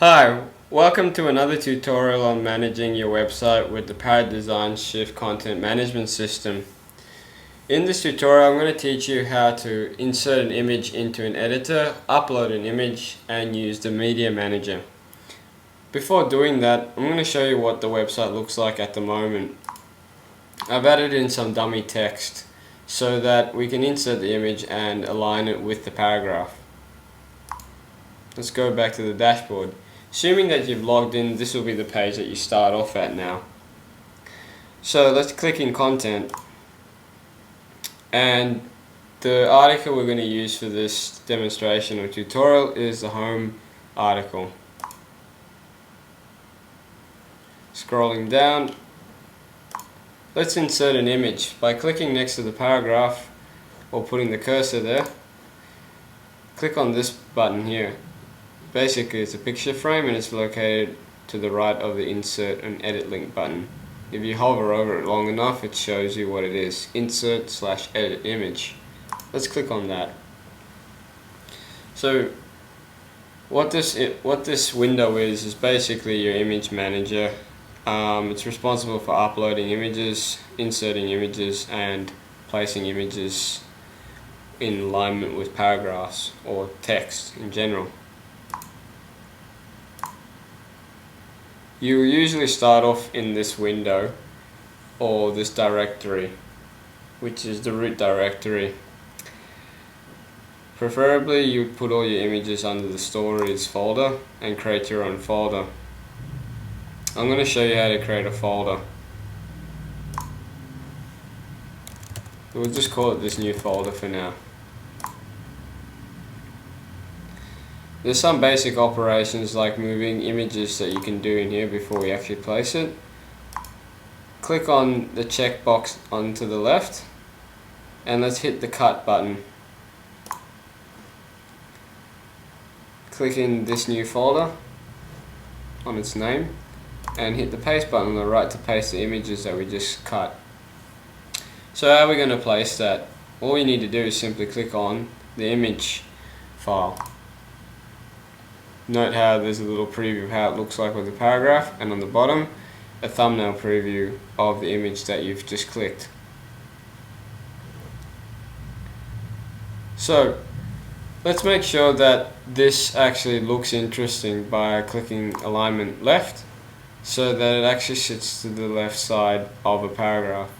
Hi, welcome to another tutorial on managing your website with the Power Design Shift Content Management System. In this tutorial, I'm going to teach you how to insert an image into an editor, upload an image, and use the Media Manager. Before doing that, I'm going to show you what the website looks like at the moment. I've added in some dummy text so that we can insert the image and align it with the paragraph. Let's go back to the dashboard. Assuming that you've logged in, this will be the page that you start off at now. So let's click in content, and the article we're going to use for this demonstration or tutorial is the home article. Scrolling down, let's insert an image by clicking next to the paragraph or putting the cursor there. Click on this button here. Basically, it's a picture frame and it's located to the right of the insert and edit link button. If you hover over it long enough, it shows you what it is: insert/edit image. Let's click on that. So what this window is basically your image manager. It's responsible for uploading images, inserting images, and placing images in alignment with paragraphs or text in general. You usually start off in this window or this directory, which is the root directory. Preferably you would put all your images under the stories folder and create your own folder. I'm going to show you how to create a folder. We'll just call it this new folder for now. There's some basic operations like moving images that you can do in here before we actually place it. Click on the checkbox onto the left and let's hit the cut button. Click in this new folder on its name and hit the paste button on the right to paste the images that we just cut. So how are we going to place that? All you need to do is simply click on the image file. Note how there's a little preview of how it looks like with the paragraph, and on the bottom a thumbnail preview of the image that you've just clicked. So let's make sure that this actually looks interesting by clicking alignment left so that it actually sits to the left side of a paragraph.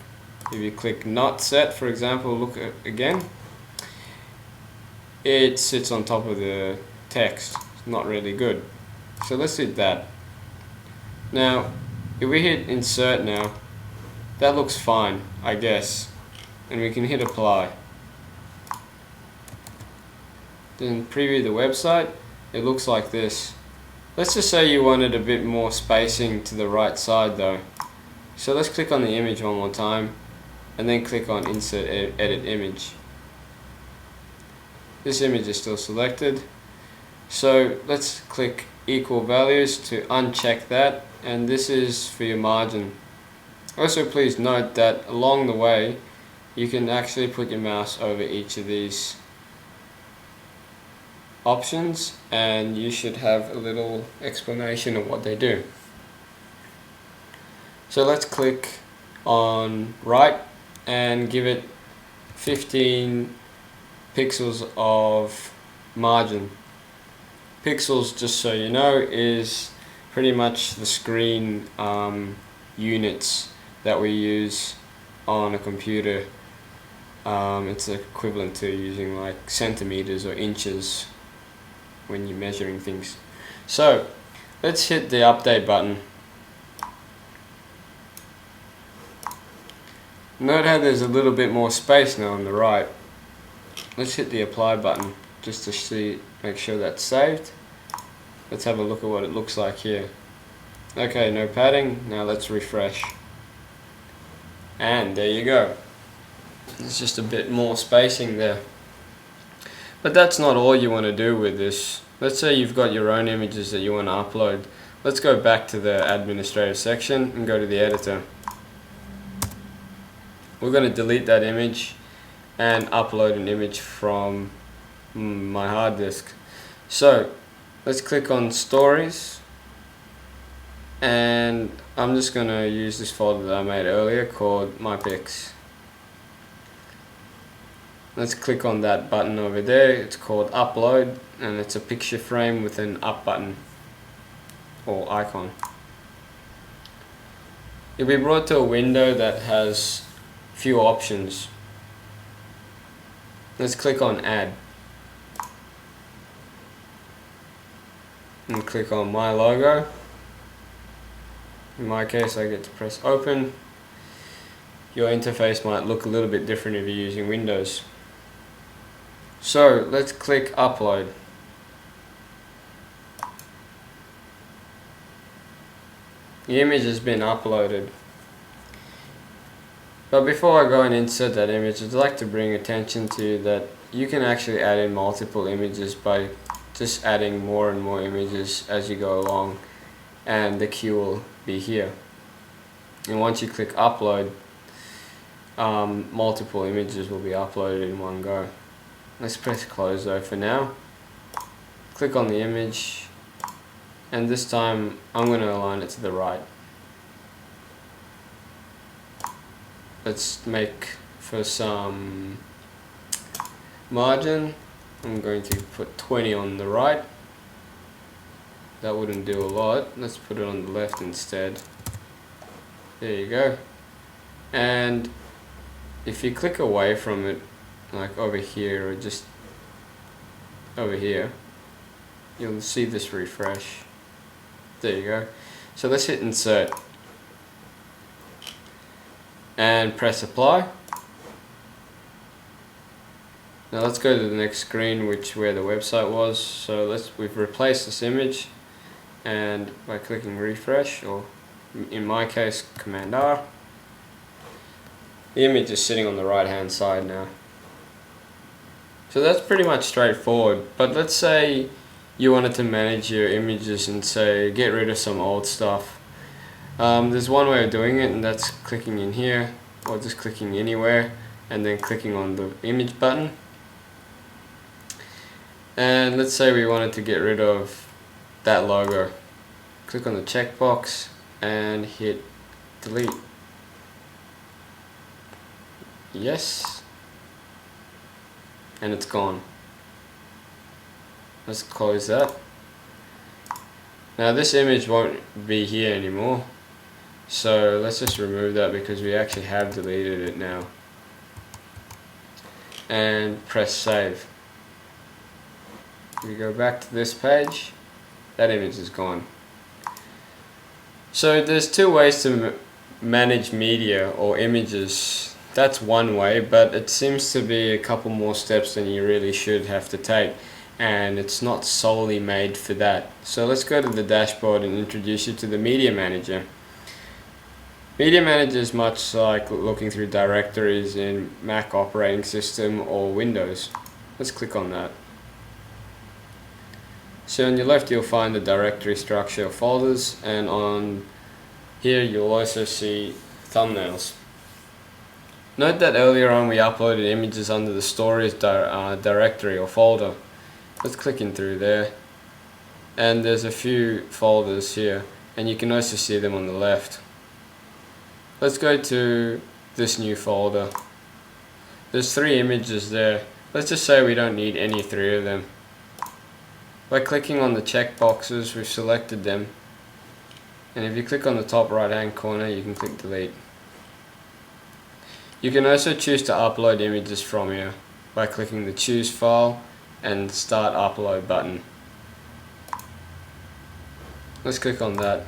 If you click not set, for example, look at again, it sits on top of the text. Not really good. So let's hit that. Now if we hit insert now, that looks fine, I guess, and we can hit apply. Then preview the website. It looks like this. Let's just say you wanted a bit more spacing to the right side though. So let's click on the image one more time and then click on insert edit image. This image is still selected. So let's click equal values to uncheck that, and this is for your margin. Also, please note that along the way you can actually put your mouse over each of these options and you should have a little explanation of what they do. So let's click on right and give it 15 pixels of margin. Pixels, just so you know, is pretty much the screen units that we use on a computer. It's equivalent to using like centimeters or inches when you're measuring things. So let's hit the update button. Note how there's a little bit more space now on the right. Let's hit the apply button just to see, make sure that's saved. Let's have a look at what it looks like here. Okay, no padding. Now let's refresh. And there you go. There's just a bit more spacing there. But that's not all you want to do with this. Let's say you've got your own images that you want to upload. Let's go back to the administrative section and go to the editor. We're going to delete that image and upload an image from my hard disk. So Let's click on stories, and I'm just going to use this folder that I made earlier called my pics. Let's click on that button over there. It's called upload, and it's a picture frame with an up button or icon. You'll be brought to a window that has few options. Let's click on add and click on my logo. In my case, I get to press open. Your interface might look a little bit different if you're using Windows. So let's click upload. The image has been uploaded. But before I go and insert that image, I'd like to bring attention to that you can actually add in multiple images by just adding more and more images as you go along, and the queue will be here. And once you click upload, multiple images will be uploaded in one go. Let's press close though for now. Click on the image, and this time I'm going to align it to the right. Let's make for some margin. I'm going to put 20 on the right. That wouldn't do a lot. Let's put it on the left instead. There you go. And if you click away from it, like over here or just over here, you'll see this refresh. There you go. So let's hit insert and press apply. Now let's go to the next screen, where the website was. So we've replaced this image, and by clicking refresh, or in my case Command R, the image is sitting on the right hand side now. So that's pretty much straightforward. But let's say you wanted to manage your images and say get rid of some old stuff. There's one way of doing it, and that's clicking in here, or just clicking anywhere and then clicking on the image button. And let's say we wanted to get rid of that logo. Click on the checkbox and hit delete. Yes. And it's gone. Let's close that. Now this image won't be here anymore, so let's just remove that because we actually have deleted it now. And press save. We go back to this page, that image is gone. So there's two ways to manage media or images. That's one way, but it seems to be a couple more steps than you really should have to take, and it's not solely made for that. So let's go to the dashboard and introduce you to the Media Manager. Media Manager is much like looking through directories in Mac operating system or Windows. Let's click on that. So on your left you'll find the directory structure of folders, and on here you'll also see thumbnails. Note that earlier on we uploaded images under the stories directory or folder. Let's click in through there, and there's a few folders here, and you can also see them on the left. Let's go to this new folder. There's 3 images there. Let's just say we don't need any 3 of them. By clicking on the check boxes, we've selected them, and if you click on the top right hand corner you can click delete. You can also choose to upload images from here by clicking the choose file and start upload button. Let's click on that,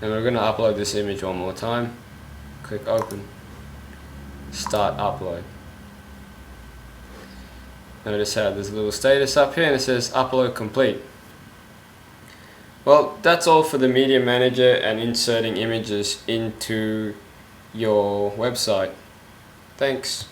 and we're going to upload this image one more time. Click open, start upload. Notice how there's a little status up here and it says upload complete. Well, that's all for the Media Manager and inserting images into your website. Thanks.